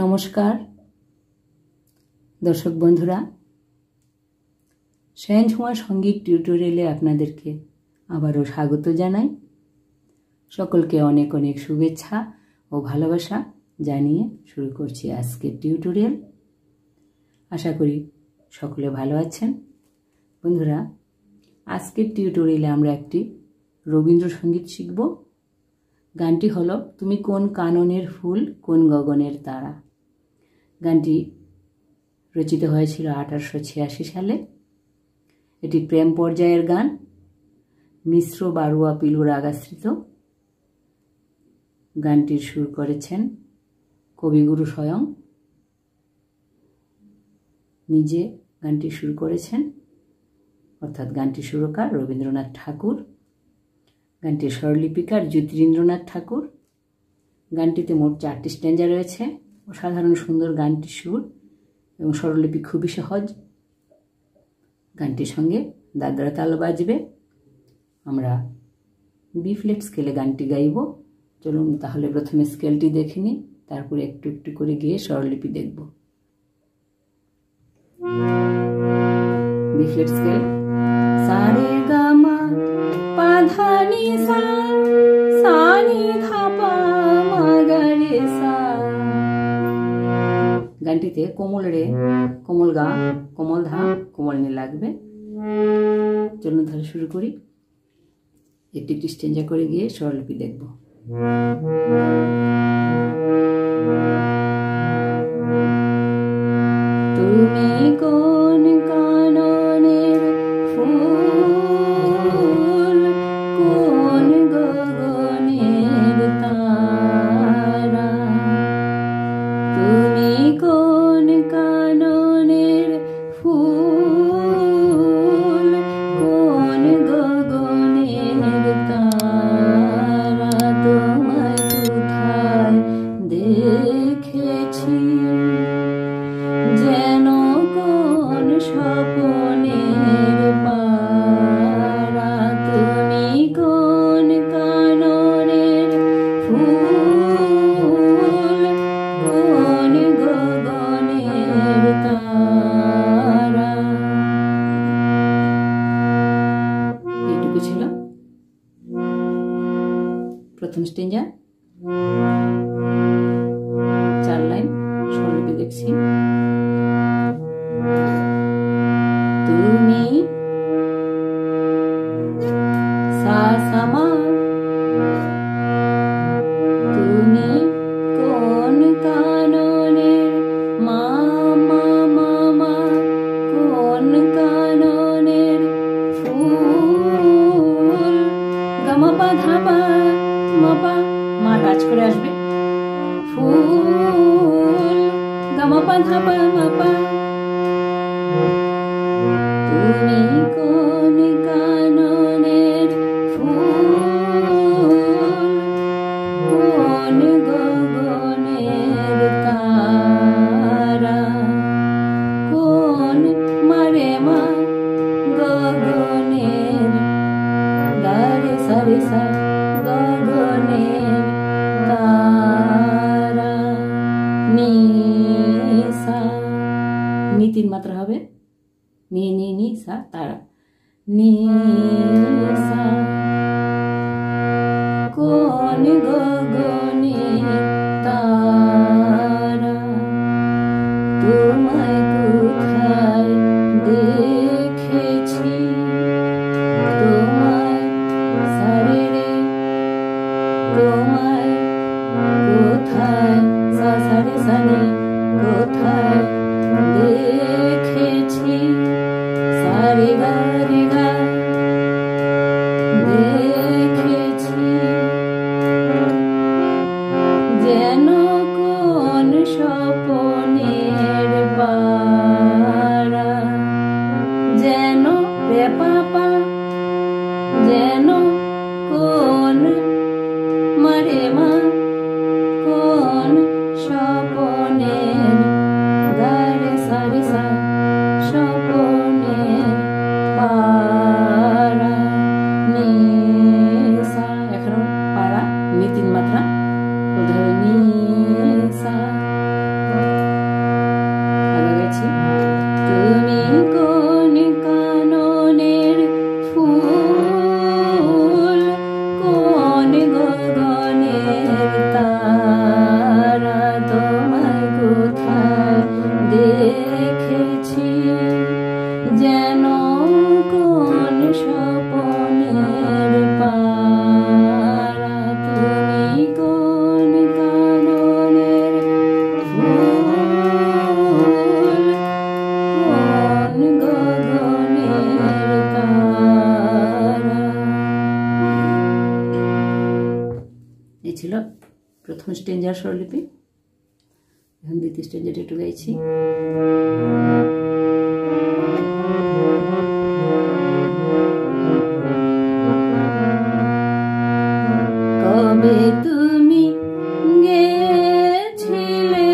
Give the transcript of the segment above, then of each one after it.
নমস্কার দর্শক বন্ধুরা, সায়নঝুমা সঙ্গীত টিউটোরিয়ালে আপনাদেরকে আবারও স্বাগত জানাই। সকলকে অনেক অনেক শুভেচ্ছা ও ভালোবাসা জানিয়ে শুরু করছি আজকের টিউটোরিয়াল। আশা করি সকলে ভালো আছেন। বন্ধুরা, আজকের টিউটোরিয়ালে আমরা একটি রবীন্দ্রসঙ্গীত শিখব। গানটি হলো তুমি কোন কাননের ফুল কোন গগনের তারা। গানটি রচিত হয়েছিল 1886 সালে। এটি প্রেম পর্যায়ের গান, মিশ্র বারুয়া পিলু রাগাশ্রিত। গানটির সুর করেছেন কবিগুরু স্বয়ং, নিজে গানটি সুর করেছেন, অর্থাৎ গানটির সুরকার রবীন্দ্রনাথ ঠাকুর। গানটির স্বরলিপিকার জ্যোতিরিন্দ্রনাথ ঠাকুর। গানটিতে মোট 4টি স্ট্যাঞ্জা রয়েছে। অসাধারণ সুন্দর গানটির সুর এবং স্বরলিপি খুবই সহজ। গানটির সঙ্গে দাদরা তাল বাজবে। আমরা বি ফ্ল্যাট স্কেলে গানটি গাইব। চলুন তাহলে প্রথমে স্কেলটি দেখে নিই, তারপরে একটু একটু করে গিয়ে স্বরলিপি দেখব। B flat scale. সা রে গা মা পা ধা নি সা, সা নি ধা পা মা গা রে সা। গানটিতে কোমল রে, কোমল গা, কোমল ধা, কোমল নি লাগবে। চলুন তাহলে শুরু করি। একটি একটি স্ট্যাঞ্জা করে গিয়ে স্বরলিপি দেখব। তুমি কোন কাননের ফুল কোন গগনের তারা। তুমি কোন কাননের ফুল কোন গগনের তারা। তোমায় কোথায় দেখেছি যেন কোন স্বপনের পারা। তুমি কোন কাননের ফুল কোন গগনের তারা। এইটুকু ছিল প্রথম স্ট্যাঞ্জা। 4 লাইন স্বরলিপি দেখছি। তুমি সা সা মা, তুমি কোন কাননের মা মা মা মা, কোন কাননের ফুল। গা মা পা ধা পা মা পা, মা টাচ করে আসবে। ফুল গা মা পা ধা পা মা পা। তুমি কোন কাননের ফুল কোন গগনের তারা। কোন মারে মা গগনের গারে সারে সা গগনের তারা। নি সা, নি 3 মাত্রা হবে। নি নি নি সা তারা। নি সা কোন গগনের তারা। তোমায় কোথায় দেখেছি, তোমায় সারে রে, তোমায় কোথায় সা সারে সানি, কোথায় দেখেছি। সারে গা রে গা দেখেছি যেন কোন স্বপনের পারা। যেন রে পাপা, যেন কোন মারে মা, কোন স্বপনের গারে সারে সা, স্বপনের পারা। নি সা, এখন পারা নি 3 মাত্রা বলতে হবে। নি সা স্ট্যাঞ্জার স্বরলিপি। এখন দ্বিতীয় স্ট্যাঞ্জারটা একটু গাইছি। কবে তুমি গেছিলে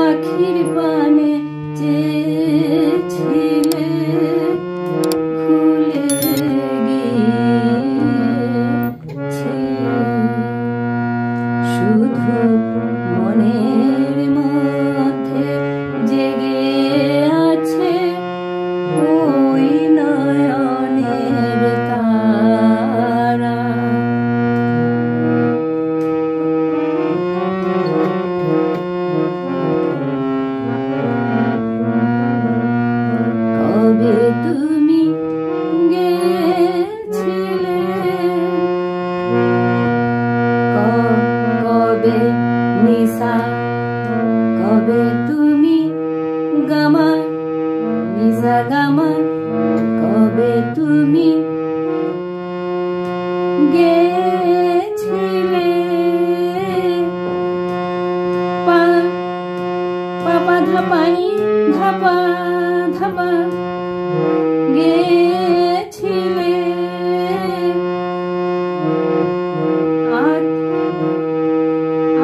আখির পানে চেয়েছিলে ভুলে গিয়েছি শুধু মনের মধ্যে জেগে আছে ওই নয়নের তারা। কবে তুমি গেছিলে কবে নিশা, কবে তুমি গামা নিশা গামা, কবে তুমি গেছিলে পাপা ধাপানি ধাপা ধাপা গেছিলে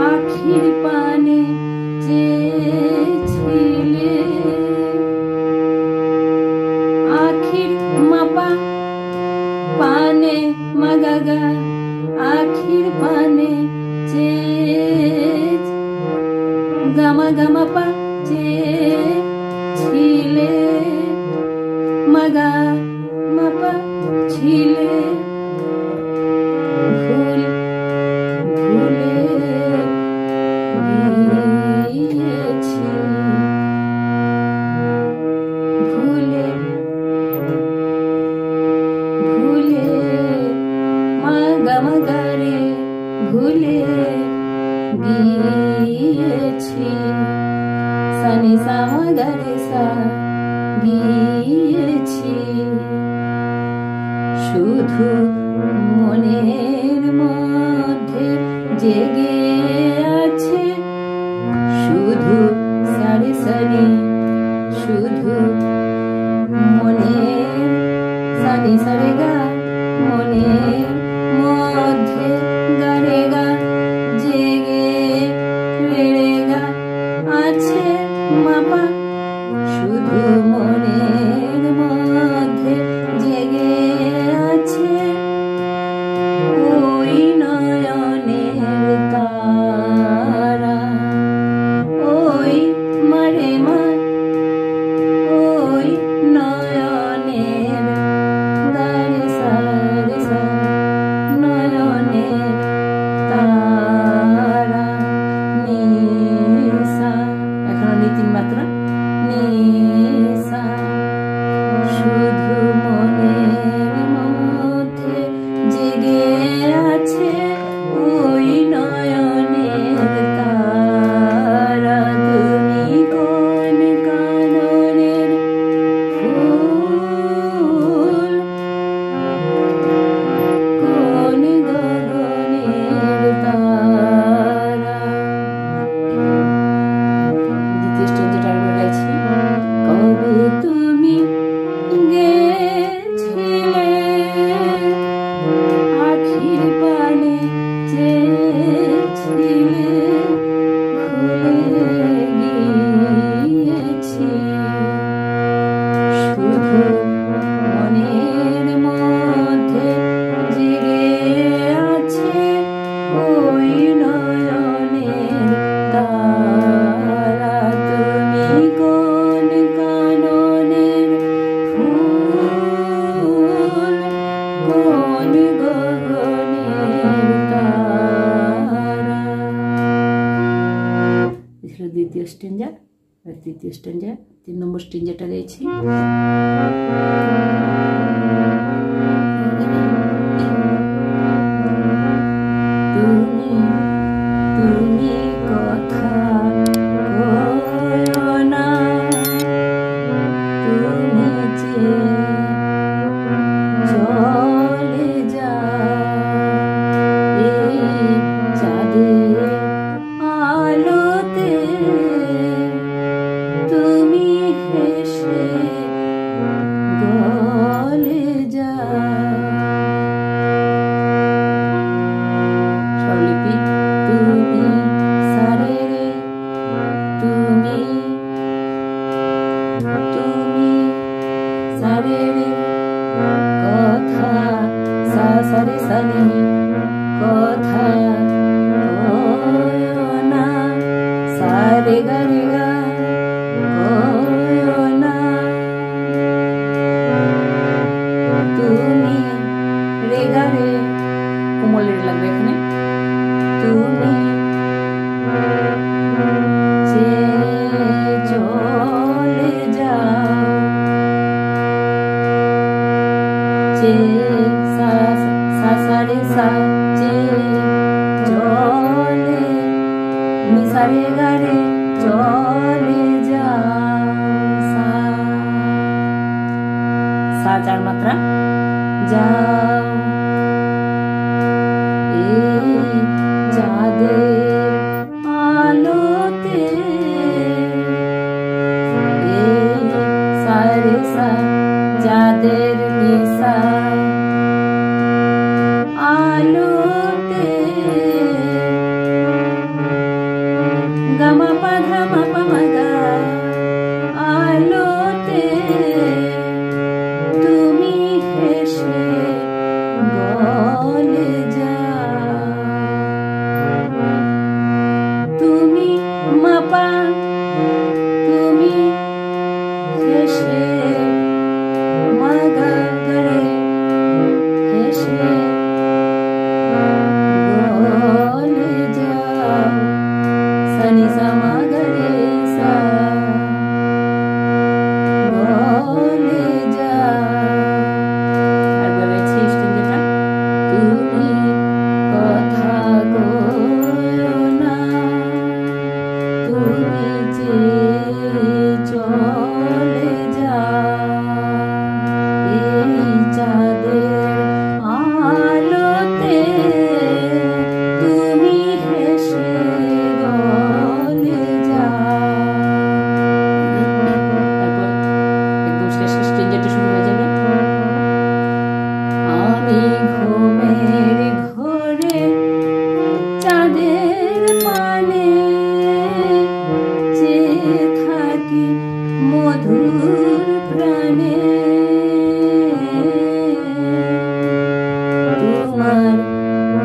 আখির পানে চেয়েছিলে আখির মাপা পানে মাগাগা আখির পানে গামা গামা পা চেয়েছিলে মাগা মাপা ছিলে ভুল ভুলে গিয়েছি ভুলে ভুলে মাগা মাগারে ভুলে গিয়েছি সানি সা মাগারে সা গিয়েছি শুধু মনের মধ্যে জেগে আছে শুধু সারে সারে শুধু মনের সানি সারে গা মনের মধ্যে গারে গা জেগে রে গা আছে মাপা শুধু মনের মধ্যে জেগে আছে ওই নয়নের তারা। ওই মারে মা ওই নয়নের দারে সারে সা নয়নের তারা নিশা। এখনো নীতিন মাত্রা নিশা শুধু মনের মধ্যে জেগে আছে ওই নয়নের তারা। তুমি কোন কাননের ফুল কোন গগনের তারা। দ্বিতীয় স্টেজটা আরেকবার গাইছি। কবে তুমি গেছিলে আখির পানে চেয়েছিলে ভুলে গিয়েছি শুধু মনের মধ্যে জেগে আছে ওই নয়নের তারা। তুমি কোন কাননের ফুল কোন গগনের তারা। দ্বিতীয় স্ট্যাঞ্জা আর তৃতীয় স্ট্যাঞ্জা। 3 নম্বর স্ট্যাঞ্জাটা গাইছি। তুমি তুমি কথা কয়ো না তুমি যে চলে যাও এই সারে রে কথা সা সারে সানি কথা কয়ো না সারে গা রে গা কয়ো না তুমি রে গা রে কোমল রে লাগবে এখানে তুমি যে চলে যাও যে সা সা সা রে সা যে চলে নি সা রে গা রে চলে যাও সা সা চার মাত্রা যাও এই চাঁদের আলোতে এই সা রে সা চাঁদের নিশা আলোতে গামা পা ধামা পা মা গা আলোতে তুমি হেসে গলে যাও তুমি মাপা তুমি হেসে মাগা গরে হেসে গলে যাও সানি সা মা গরে সা গলে যাও আর বলেছি স্ট্রিংটা তুমি কথা কয়ো না তুমি যে চলে যাও এই চাঁদের আলোতে তুমি হেসে গলে যাও তারপর একদম শেষ স্ট্রিং যেটা শুরু হয়ে যাবে আমি ঘুমের ঘোরে চাঁদের পানে চেয়ে থাকি মধুর প্রাণে তোমার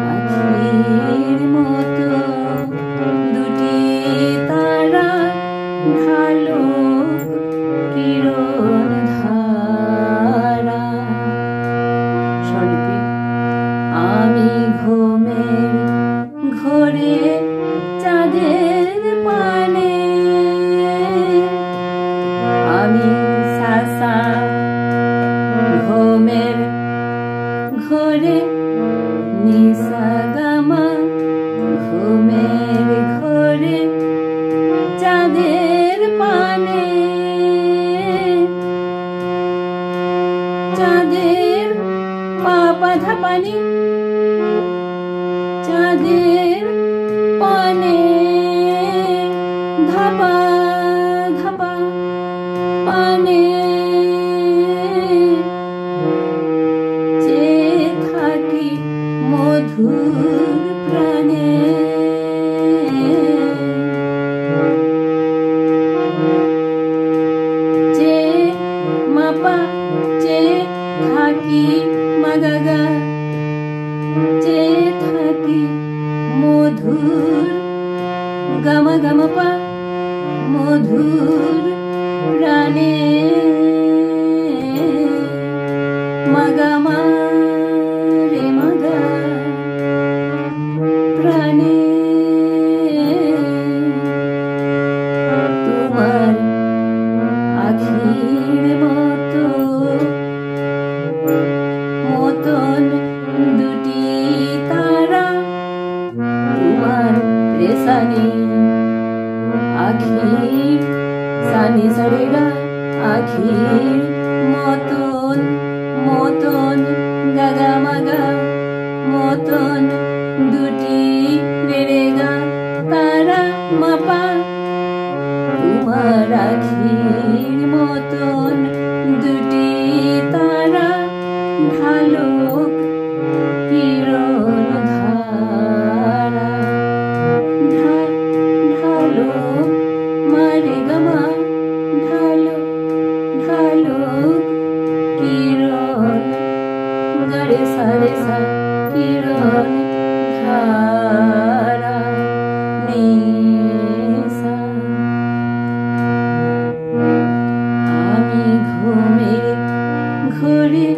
আখির মতো দুটি তারা ঢালো কিরণ ধারা স্বরূপে আমি ঘুমের ঘোরে চাঁদের পানে আমি সাসা ঘুমের ঘোরে নিসা গামা ঘুমের ঘোরে চাঁদের পানে চাঁদের পাপা ধাপানি চাঁদের পানে ধাপা ধাপা পানে চেয়ে থাকি মধুর প্রাণে চে মাপা চে থাকি মাগাগা চে থাকি মধুর গামা গামা পা মধুর প্রাণে মাগামা রে মাগা প্রাণে তোমার আখির মতো মতন দুটি তারা তোমার রেসানি আখির সানি সারেগা আখির মতন মতন গাগা মাগা মতন দুটি রেগা তারা মাপা তোমার আখির মতন দুটি তারা ঢালুক কিরণ ধারা ঢালুক মারে গমা ঢালুক রে সা রে সা কিরণ ধারা নি সা। আমি ঘুমের ঘরে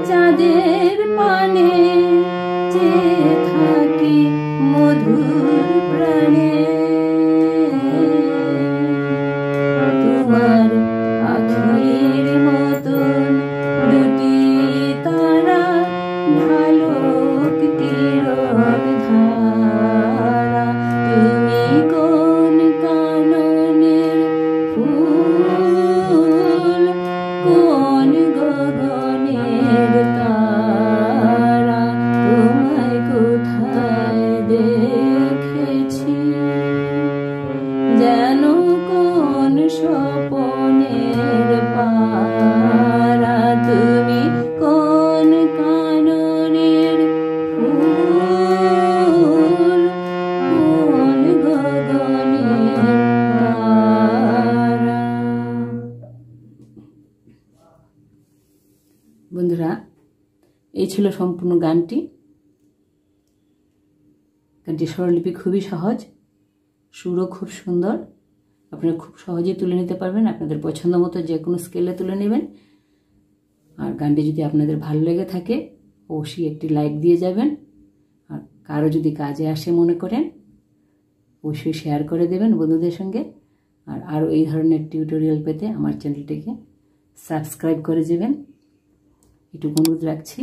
চাঁদের পানে চেয়ে থাকি মধুর প্রাণে। তোমার আখির মতন দুটি তারা ঢালুক কিরণ ধারা। তুমি কোন কাননের ফুল, কোন গগনের তারা, তোমায় কোথায় দেখেছি যেন কোন স্বপনের পারা। তুমি কোন কাননের ফুল, কোন গগনের তারা। বন্ধুরা, এই ছিল সম্পূর্ণ গানটি। গানটি স্বরলিপি খুবই সহজ, সুরও খুব সুন্দর। আপনারা খুব সহজেই তুলে নিতে পারবেন, আপনাদের পছন্দ মতো যে কোনো স্কেলে তুলে নেবেন। আর গানটি যদি আপনাদের ভালো লেগে থাকে অবশ্যই একটি লাইক দিয়ে যাবেন। আর কারো যদি কাজে আসে মনে করেন অবশ্যই শেয়ার করে দেবেন বন্ধুদের সঙ্গে। আর আরও এই ধরনের টিউটোরিয়াল পেতে আমার চ্যানেলটিকে সাবস্ক্রাইব করে দেবেন, এটুকু অনুরোধ রাখছি।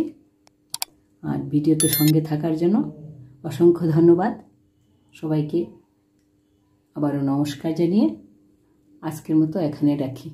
আর ভিডিওতে সঙ্গে থাকার জন্য অসংখ্য ধন্যবাদ সবাইকে। আবারও নমস্কার জানিয়ে আজকের মতো এখানে রাখি।